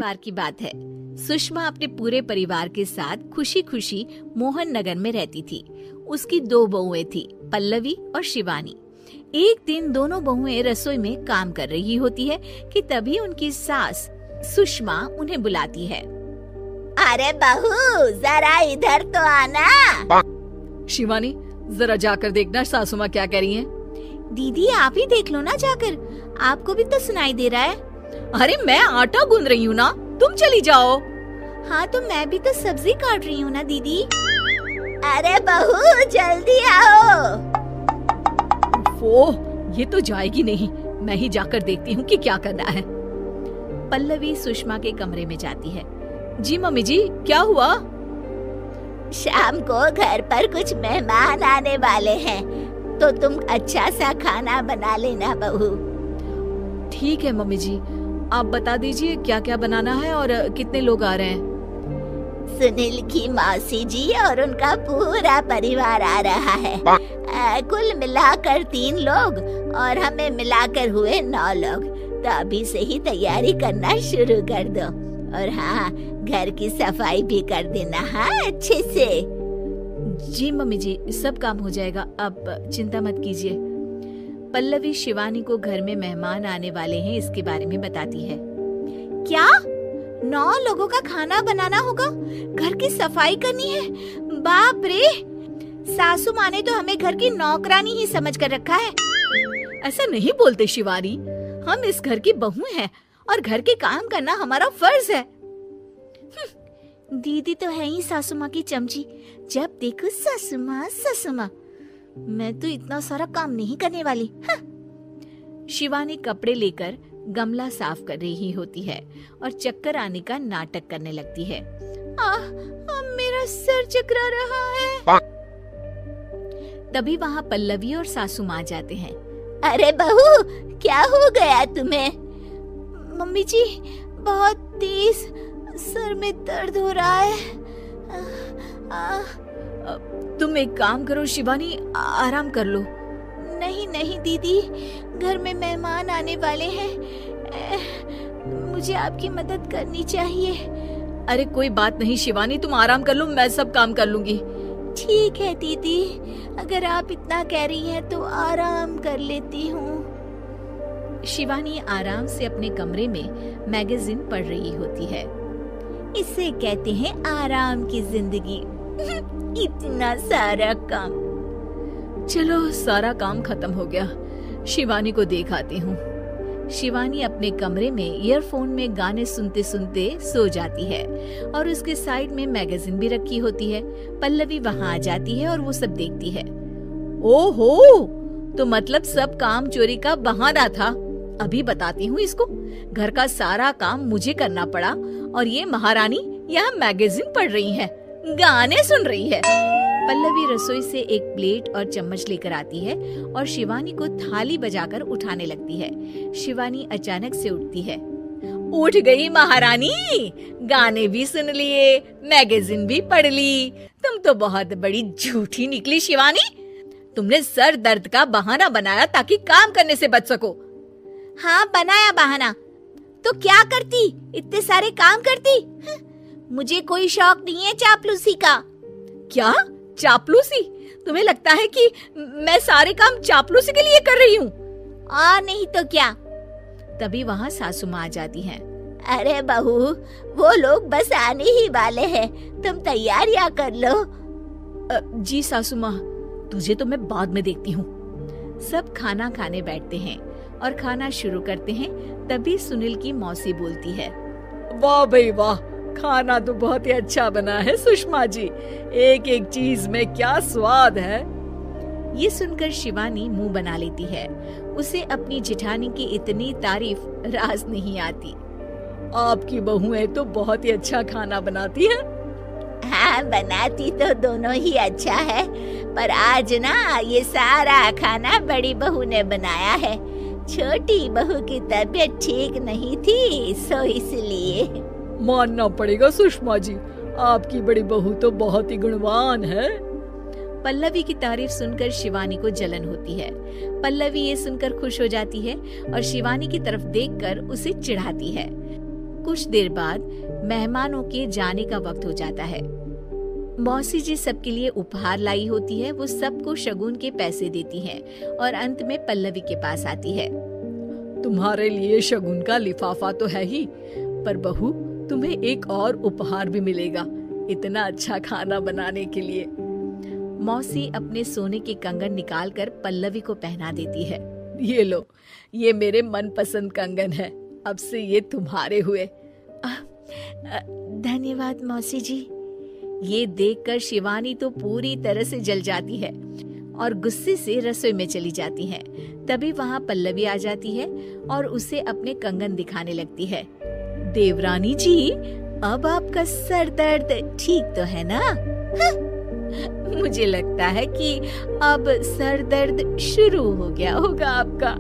बार की बात है। सुषमा अपने पूरे परिवार के साथ खुशी खुशी मोहन नगर में रहती थी। उसकी 2 बहुएं थी, पल्लवी और शिवानी। एक दिन दोनों बहुएं रसोई में काम कर रही होती है कि तभी उनकी सास सुषमा उन्हें बुलाती है। अरे बहू, जरा इधर तो आना। शिवानी, जरा जाकर देखना सासू माँ क्या कह रही हैं। दीदी आप ही देख लो ना जाकर, आपको भी तो सुनाई दे रहा है। अरे मैं आटा गूंद रही हूँ ना, तुम चली जाओ। हाँ तो मैं भी तो सब्जी काट रही हूँ ना दीदी। अरे बहू जल्दी आओ। वो ये तो जाएगी नहीं, मैं ही जाकर देखती हूँ कि क्या करना है। पल्लवी सुषमा के कमरे में जाती है। जी मम्मी जी, क्या हुआ? शाम को घर पर कुछ मेहमान आने वाले हैं, तो तुम अच्छा सा खाना बना लेना बहू। ठीक है मम्मी जी, आप बता दीजिए क्या क्या बनाना है और कितने लोग आ रहे हैं। सुनील की मौसी जी और उनका पूरा परिवार आ रहा है। कुल मिलाकर 3 लोग और हमें मिलाकर हुए 9 लोग। तो अभी से ही तैयारी करना शुरू कर दो। और हाँ, घर की सफाई भी कर देना, हाँ अच्छे से। जी मम्मी जी, सब काम हो जाएगा, आप चिंता मत कीजिए। पल्लवी शिवानी को घर में मेहमान आने वाले हैं इसके बारे में बताती है। क्या 9 लोगों का खाना बनाना होगा, घर की सफाई करनी है? बाप रे, सासू माँ ने तो हमें घर की नौकरानी ही समझ कर रखा है। ऐसा नहीं बोलते शिवानी, हम इस घर की बहू हैं और घर के काम करना हमारा फर्ज है। दीदी तो है ही सासू माँ की चमची, जब देखो सासू माँ सासू माँ। मैं तो इतना सारा काम नहीं करने वाली। शिवानी कपड़े लेकर गमला साफ कर रही होती है और चक्कर आने का नाटक करने लगती है। मेरा सर चकरा रहा है। तभी वहाँ पल्लवी और सासू माँ जाते हैं। अरे बहू, क्या हो गया तुम्हें? मम्मी जी, बहुत तेज सर में दर्द हो रहा है। तुम एक काम करो शिवानी, आराम कर लो। नहीं नहीं दीदी, घर में मेहमान आने वाले हैं, मुझे आपकी मदद करनी चाहिए। अरे कोई बात नहीं शिवानी, तुम आराम कर लो, मैं सब काम कर लूंगी। ठीक है दीदी, अगर आप इतना कह रही हैं तो आराम कर लेती हूँ। शिवानी आराम से अपने कमरे में मैगजीन पढ़ रही होती है। इसे कहते हैं आराम की जिंदगी। इतना सारा काम। चलो सारा काम खत्म हो गया, शिवानी को देख आती हूँ। शिवानी अपने कमरे में ईयरफोन में गाने सुनते सुनते सो जाती है और उसके साइड में मैगजीन भी रखी होती है। पल्लवी वहाँ आ जाती है और वो सब देखती है। ओहो, तो मतलब सब काम चोरी का बहाना था। अभी बताती हूँ इसको। घर का सारा काम मुझे करना पड़ा और ये महारानी यहाँ मैगजीन पढ़ रही है, गाने सुन रही है। पल्लवी रसोई से एक प्लेट और चम्मच लेकर आती है और शिवानी को थाली बजाकर उठाने लगती है। शिवानी अचानक से उठती है। उठ गई महारानी, गाने भी सुन लिए, मैगजीन भी पढ़ ली। तुम तो बहुत बड़ी झूठी निकली शिवानी। तुमने सर दर्द का बहाना बनाया ताकि काम करने से बच सको। हाँ बनाया बहाना, तो क्या करती, इतने सारे काम करती। मुझे कोई शौक नहीं है चापलूसी का। क्या चापलूसी? तुम्हें लगता है कि मैं सारे काम चापलूसी के लिए कर रही हूँ? और नहीं तो क्या। तभी वहाँ सासू माँ आ जाती हैं। अरे बहू, वो लोग बस आने ही वाले हैं, तुम तैयारियां कर लो। जी सासू माँ, तुझे तो मैं बाद में देखती हूँ। सब खाना खाने बैठते हैं और खाना शुरू करते हैं। तभी सुनील की मौसी बोलती है। वाह भाई वाह, खाना तो बहुत ही अच्छा बना है सुषमा जी, एक एक चीज में क्या स्वाद है। ये सुनकर शिवानी मुंह बना लेती है। उसे अपनी जेठानी की इतनी तारीफ रास नहीं आती। आपकी बहुएं तो बहुत ही अच्छा खाना बनाती हैं। हाँ, बनाती तो दोनों ही अच्छा है, पर आज ना ये सारा खाना बड़ी बहू ने बनाया है। छोटी बहू की तबीयत ठीक नहीं थी, सो इसलिए। मानना पड़ेगा सुषमा जी, आपकी बड़ी बहू तो बहुत ही गुणवान है। पल्लवी की तारीफ सुनकर शिवानी को जलन होती है। पल्लवी ये सुनकर खुश हो जाती है और शिवानी की तरफ देखकर उसे चिढ़ाती है। कुछ देर बाद मेहमानों के जाने का वक्त हो जाता है। मौसी जी सबके लिए उपहार लाई होती है। वो सबको शगुन के पैसे देती हैं और अंत में पल्लवी के पास आती है। तुम्हारे लिए शगुन का लिफाफा तो है ही, पर बहू तुम्हें एक और उपहार भी मिलेगा इतना अच्छा खाना बनाने के लिए। मौसी अपने सोने के कंगन निकालकर पल्लवी को पहना देती है। ये लो, ये मेरे मनपसंद कंगन है, अब से ये तुम्हारे हुए। धन्यवाद मौसी जी। ये देखकर शिवानी तो पूरी तरह से जल जाती है और गुस्से से रसोई में चली जाती है। तभी वहाँ पल्लवी आ जाती है और उसे अपने कंगन दिखाने लगती है। देवरानी जी, अब आपका सर दर्द ठीक तो है ना? मुझे लगता है कि अब सर दर्द शुरू हो गया होगा आपका।